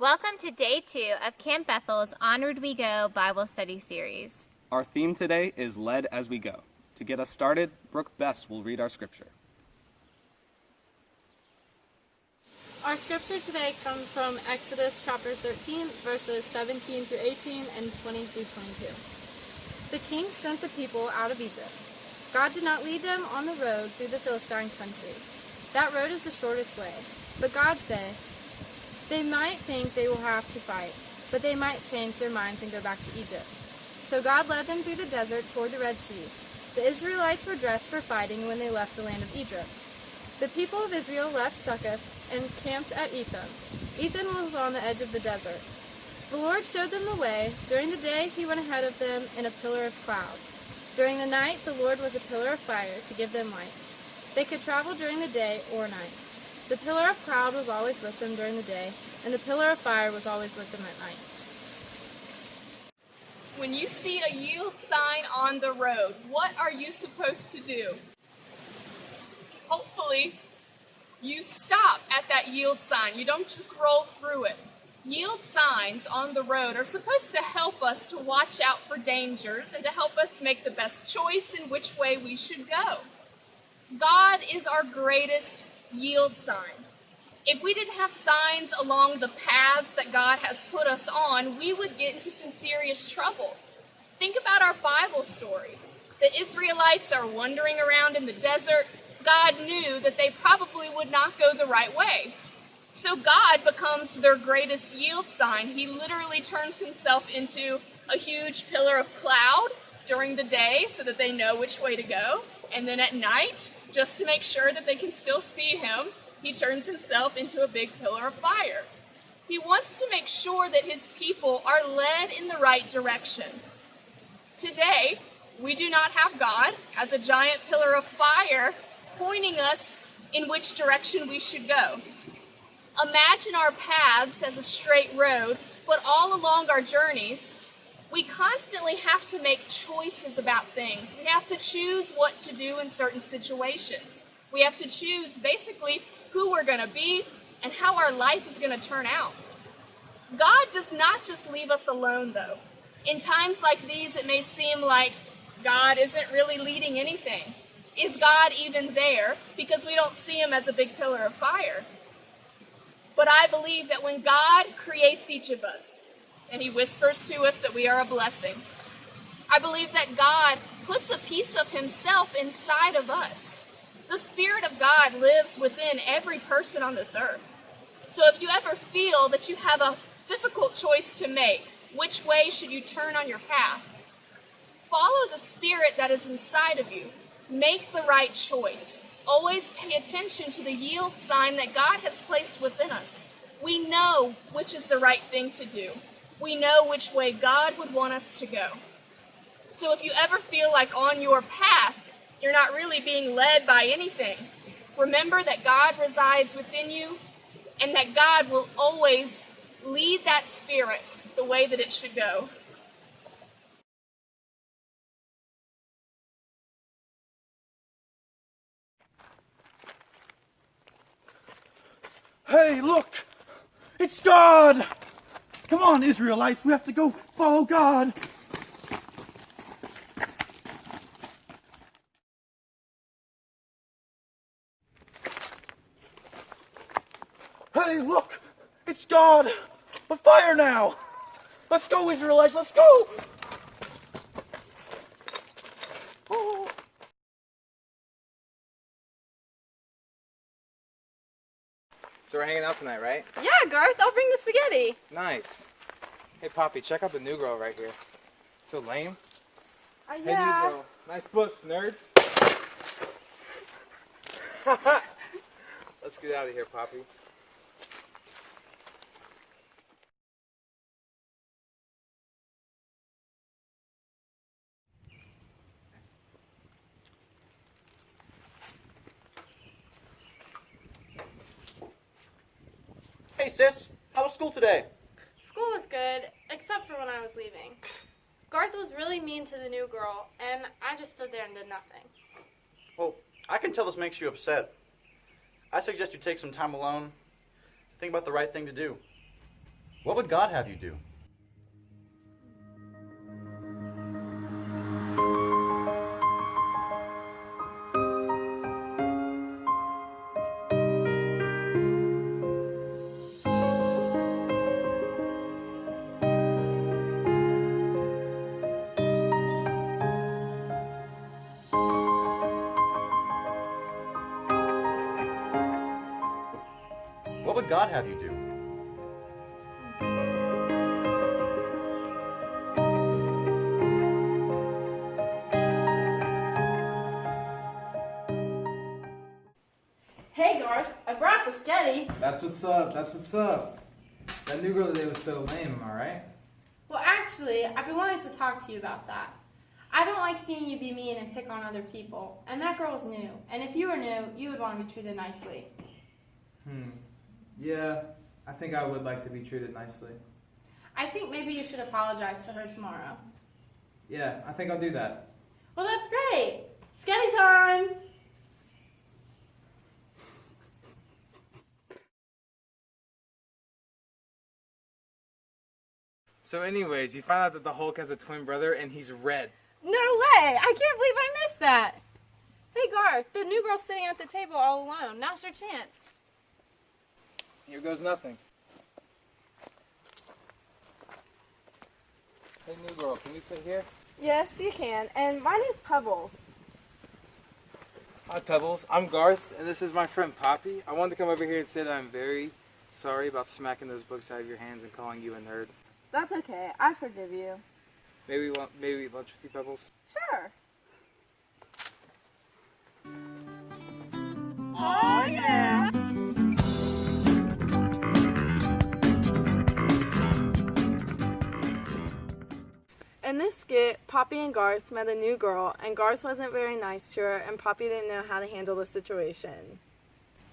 Welcome to Day 2 of Camp Bethel's Onward We Go Bible Study Series. Our theme today is Led as We Go. To get us started, Brooke Best will read our scripture. Our scripture today comes from Exodus chapter 13, verses 17 through 18 and 20 through 22. The king sent the people out of Egypt. God did not lead them on the road through the Philistine country. That road is the shortest way. But God said, they might think they will have to fight, but they might change their minds and go back to Egypt. So God led them through the desert toward the Red Sea. The Israelites were dressed for fighting when they left the land of Egypt. The people of Israel left Succoth and camped at Etham. Etham was on the edge of the desert. The Lord showed them the way. During the day he went ahead of them in a pillar of cloud. During the night the Lord was a pillar of fire to give them light. They could travel during the day or night. The pillar of cloud was always with them during the day, and the pillar of fire was always with them at night. When you see a yield sign on the road, what are you supposed to do? Hopefully, you stop at that yield sign. You don't just roll through it. Yield signs on the road are supposed to help us to watch out for dangers and to help us make the best choice in which way we should go. God is our greatest yield sign. If we didn't have signs along the paths that God has put us on, we would get into some serious trouble. Think about our Bible story. The Israelites are wandering around in the desert. God knew that they probably would not go the right way. So God becomes their greatest yield sign. He literally turns himself into a huge pillar of cloud during the day so that they know which way to go. And then at night, just to make sure that they can still see him, he turns himself into a big pillar of fire. He wants to make sure that his people are led in the right direction. Today, we do not have God as a giant pillar of fire pointing us in which direction we should go. Imagine our paths as a straight road, but all along our journeys, we constantly have to make choices about things. We have to choose what to do in certain situations. We have to choose basically who we're going to be and how our life is going to turn out. God does not just leave us alone, though. In times like these, it may seem like God isn't really leading anything. Is God even there? Because we don't see him as a big pillar of fire. But I believe that when God creates each of us, and he whispers to us that we are a blessing, I believe that God puts a piece of himself inside of us. The Spirit of God lives within every person on this earth. So if you ever feel that you have a difficult choice to make, which way should you turn on your path? Follow the Spirit that is inside of you. Make the right choice. Always pay attention to the yield sign that God has placed within us. We know which is the right thing to do. We know which way God would want us to go. So if you ever feel like on your path, you're not really being led by anything, remember that God resides within you and that God will always lead that spirit the way that it should go. Hey, look! It's God! Come on, Israelites, we have to go follow God. Hey, look! It's God! The fire now! Let's go, Israelites, let's go! Oh. So we're hanging out tonight, right? Yeah, Garth, I'll bring the spaghetti. Nice. Hey, Poppy, check out the new girl right here. So lame. Hey, Yeah. new girl. Nice books, nerd. Let's get out of here, Poppy. Hey, sis, how was school today? School was good, except for when I was leaving. Garth was really mean to the new girl, and I just stood there and did nothing. Well, I can tell this makes you upset. I suggest you take some time alone to think about the right thing to do. What would God have you do? What would God have you do? Hey Garth, I brought the Sketty. That's what's up. That's what's up. That new girl today was so lame, am I right? Well, actually, I've been wanting to talk to you about that. I don't like seeing you be mean and pick on other people, and that girl's new. And if you were new, you would want to be treated nicely. Yeah, I think I would like to be treated nicely. I think maybe you should apologize to her tomorrow. Yeah, I think I'll do that. Well, that's great. Sketty time! So anyways, you find out that the Hulk has a twin brother and he's red. No way! I can't believe I missed that! Hey Garth, the new girl's sitting at the table all alone. Now's your chance. Here goes nothing. Hey new girl, can you sit here? Yes, you can. And my name's Pebbles. Hi Pebbles, I'm Garth and this is my friend Poppy. I wanted to come over here and say that I'm very sorry about smacking those books out of your hands and calling you a nerd. That's okay. I forgive you. Maybe eat lunch with you, Pebbles? Sure. Oh yeah! In this skit, Poppy and Garth met a new girl, and Garth wasn't very nice to her, and Poppy didn't know how to handle the situation.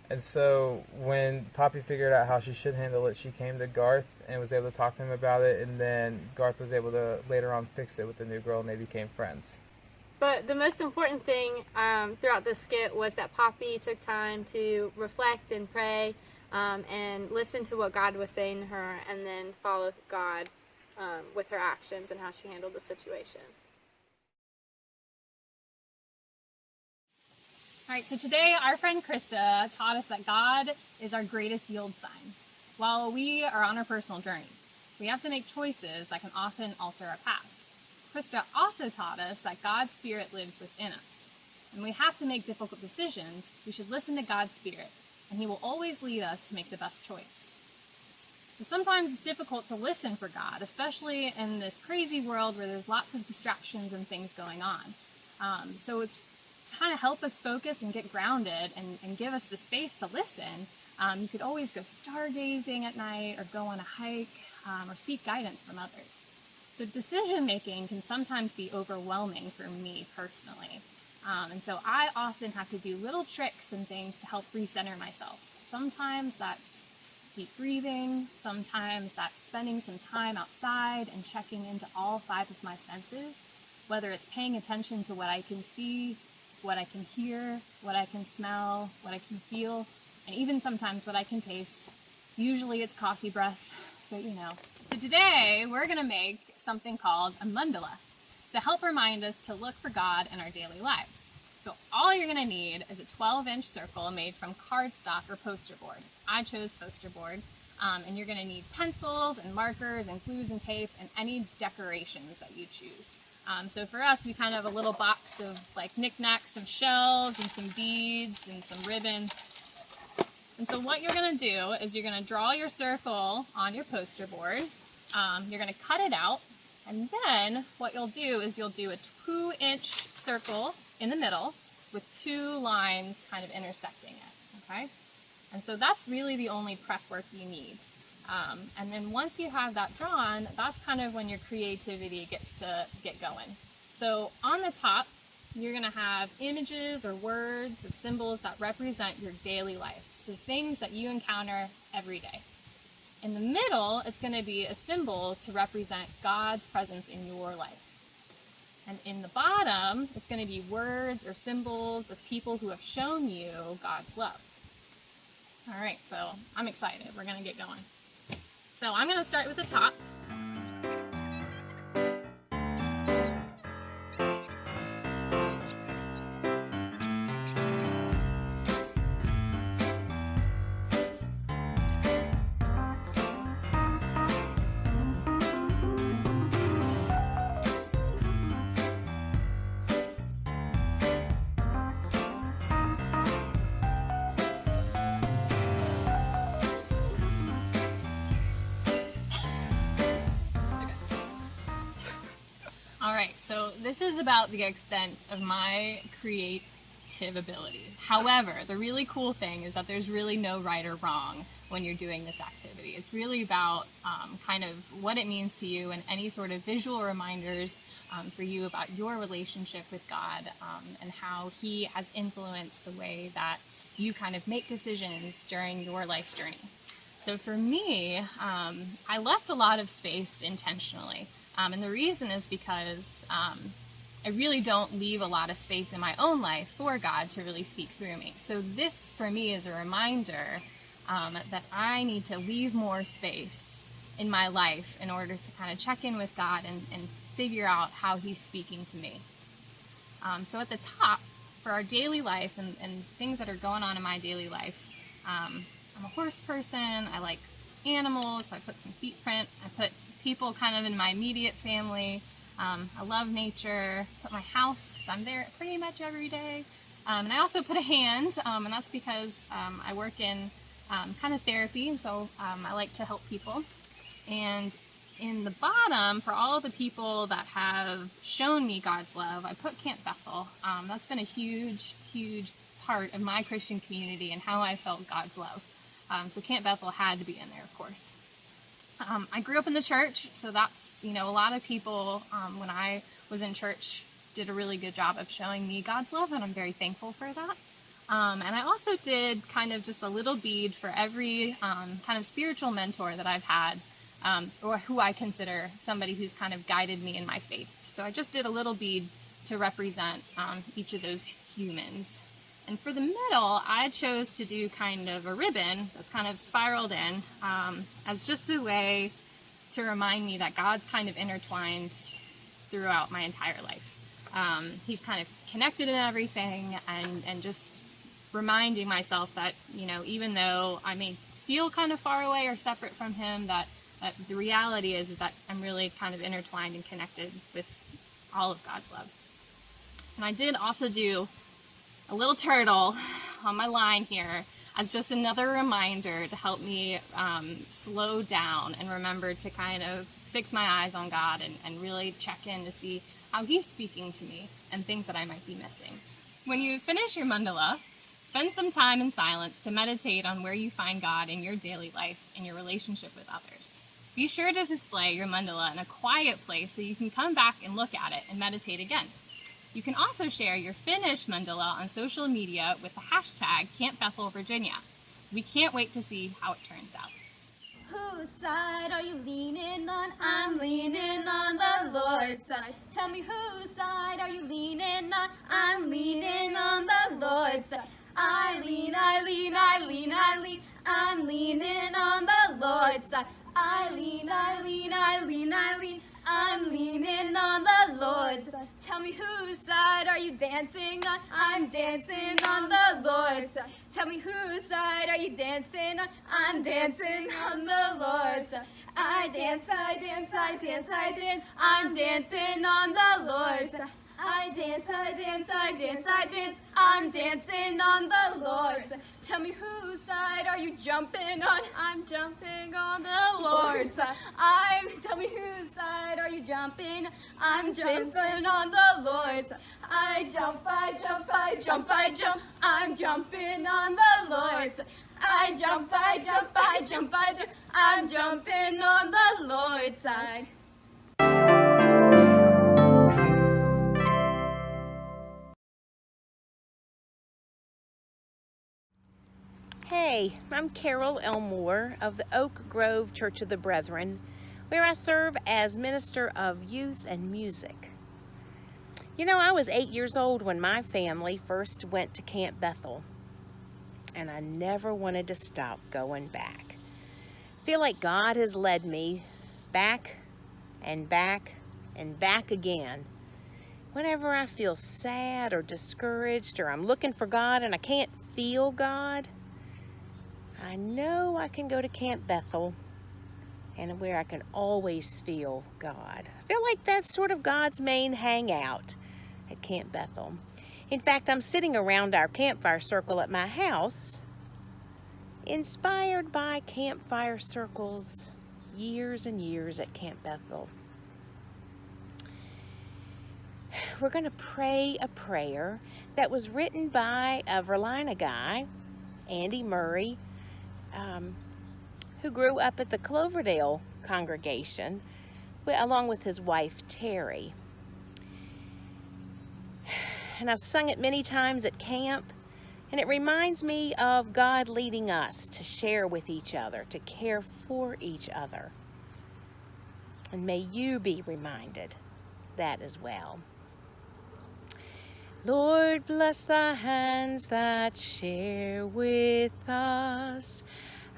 And so when Poppy figured out how she should handle it, she came to Garth and was able to talk to him about it, and then Garth was able to later on fix it with the new girl, and they became friends. But the most important thing throughout this skit was that Poppy took time to reflect and pray and listen to what God was saying to her, and then follow God with her actions and how she handled the situation. All right, so today our friend Krista taught us that God is our greatest yield sign. While we are on our personal journeys, we have to make choices that can often alter our past. Krista also taught us that God's Spirit lives within us. When we have to make difficult decisions, we should listen to God's Spirit, and He will always lead us to make the best choice. So sometimes it's difficult to listen for God, especially in this crazy world where there's lots of distractions and things going on. So it's to kind of help us focus and get grounded and give us the space to listen. You could always go stargazing at night or go on a hike or seek guidance from others. So decision making can sometimes be overwhelming for me personally. And so I often have to do little tricks and things to help recenter myself. Sometimes that's deep breathing, sometimes that's spending some time outside and checking into all 5 of my senses, whether it's paying attention to what I can see, what I can hear, what I can smell, what I can feel, and even sometimes what I can taste. Usually it's coffee breath, but you know. So today we're gonna make something called a mandala to help remind us to look for God in our daily lives. So all you're gonna need is a 12-inch circle made from cardstock or poster board. I chose poster board, and you're gonna need pencils and markers and glues and tape and any decorations that you choose. So for us, we kind of have a little box of like knickknacks, some shells and some beads and some ribbon. And so what you're gonna do is you're gonna draw your circle on your poster board. You're gonna cut it out, and then what you'll do is you'll do a 2-inch circle in the middle with 2 lines kind of intersecting it, okay? And so that's really the only prep work you need. And then once you have that drawn, that's kind of when your creativity gets to get going. So on the top, you're gonna have images or words or symbols that represent your daily life. So things that you encounter every day. In the middle, it's gonna be a symbol to represent God's presence in your life. And in the bottom, it's going to be words or symbols of people who have shown you God's love. All right, so I'm excited. We're going to get going. So I'm going to start with the top. Alright, so this is about the extent of my creative ability. However, the really cool thing is that there's really no right or wrong when you're doing this activity. It's really about kind of what it means to you and any sort of visual reminders for you about your relationship with God and how He has influenced the way that you kind of make decisions during your life's journey. So for me, I left a lot of space intentionally. And the reason is because I really don't leave a lot of space in my own life for God to really speak through me. So this, for me, is a reminder that I need to leave more space in my life in order to kind of check in with God and figure out how He's speaking to me. So at the top, for our daily life and things that are going on in my daily life, I'm a horse person. I like animals, so I put some feet print. I put people kind of in my immediate family. I love nature. Put my house, because I'm there pretty much every day. And I also put a hand, and that's because I work in kind of therapy, and so I like to help people. And in the bottom, for all the people that have shown me God's love, I put Camp Bethel. That's been a huge, huge part of my Christian community and how I felt God's love. So Camp Bethel had to be in there, of course. I grew up in the church, so that's, a lot of people, when I was in church, did a really good job of showing me God's love, and I'm very thankful for that. And I also did kind of just a little bead for every kind of spiritual mentor that I've had, or who I consider somebody who's kind of guided me in my faith. So I just did a little bead to represent each of those humans. And for the middle, I chose to do kind of a ribbon that's kind of spiraled in as just a way to remind me that God's kind of intertwined throughout my entire life. He's kind of connected in everything, and just reminding myself that, even though I may feel kind of far away or separate from Him, that the reality is that I'm really kind of intertwined and connected with all of God's love. And I did also do a little turtle on my line here as just another reminder to help me slow down and remember to kind of fix my eyes on God and really check in to see how He's speaking to me and things that I might be missing. When you finish your mandala, spend some time in silence to meditate on where you find God in your daily life and your relationship with others. Be sure to display your mandala in a quiet place so you can come back and look at it and meditate again. You can also share your finished mandala on social media with the hashtag Camp Bethel, Virginia. We can't wait to see how it turns out. Whose side are you leaning on? I'm leaning on the Lord's side. Tell me whose side are you leaning on? I'm leaning on the Lord's side. I lean, I lean, I lean, I lean. I'm leaning on the Lord's side. I lean, I lean, I lean, I lean. I'm leaning on the Lord's side. Tell me whose side are you dancing on? I'm dancing on the Lord's side. Tell me whose side are you dancing on? I'm dancing on the Lord's side. I dance, I dance, I dance, I dance. I'm dancing on the Lord's side. I dance, I dance, I dance, I dance. I'm dancing on the Lord's side. Tell me whose side are you jumping on? I'm jumping on the Lord's side. Tell me whose side are you jumping? I'm jumping on the Lord's side. I jump, I jump, I jump, I jump. I'm jumping on the Lord's side. I jump, I jump, I jump, I jump. I'm jumping on the Lord's side. Hey, I'm Carol Elmore of the Oak Grove Church of the Brethren, where I serve as Minister of Youth and Music. I was 8 years old when my family first went to Camp Bethel, and I never wanted to stop going back. feel like God has led me back and back and back again. Whenever I feel sad or discouraged, or I'm looking for God and I can't feel God, I know I can go to Camp Bethel, and where I can always feel God. I feel like that's sort of God's main hangout at Camp Bethel. In fact, I'm sitting around our campfire circle at my house, inspired by campfire circles years and years at Camp Bethel. We're going to pray a prayer that was written by a Verlina guy, Andy Murray, who grew up at the Cloverdale congregation, along with his wife, Terry. And I've sung it many times at camp, and it reminds me of God leading us to share with each other, to care for each other. And may you be reminded that as well. Lord, bless the hands that share with us,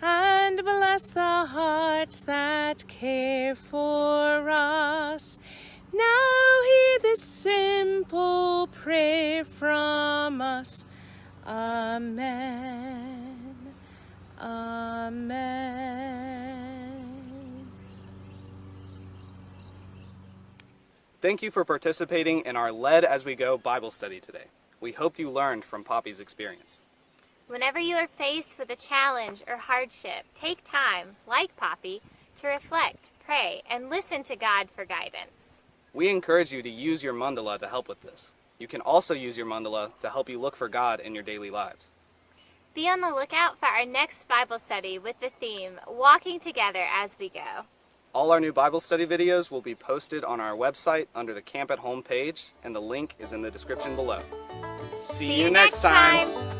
and bless the hearts that care for us. Now hear this simple prayer from us. Amen. Amen. Thank you for participating in our Led As We Go Bible study today. We hope you learned from Poppy's experience. Whenever you are faced with a challenge or hardship, take time, like Poppy, to reflect, pray, and listen to God for guidance. We encourage you to use your mandala to help with this. You can also use your mandala to help you look for God in your daily lives. Be on the lookout for our next Bible study with the theme, Walking Together As We Go. All our new Bible study videos will be posted on our website under the Camp at Home page, and the link is in the description below. See you next time.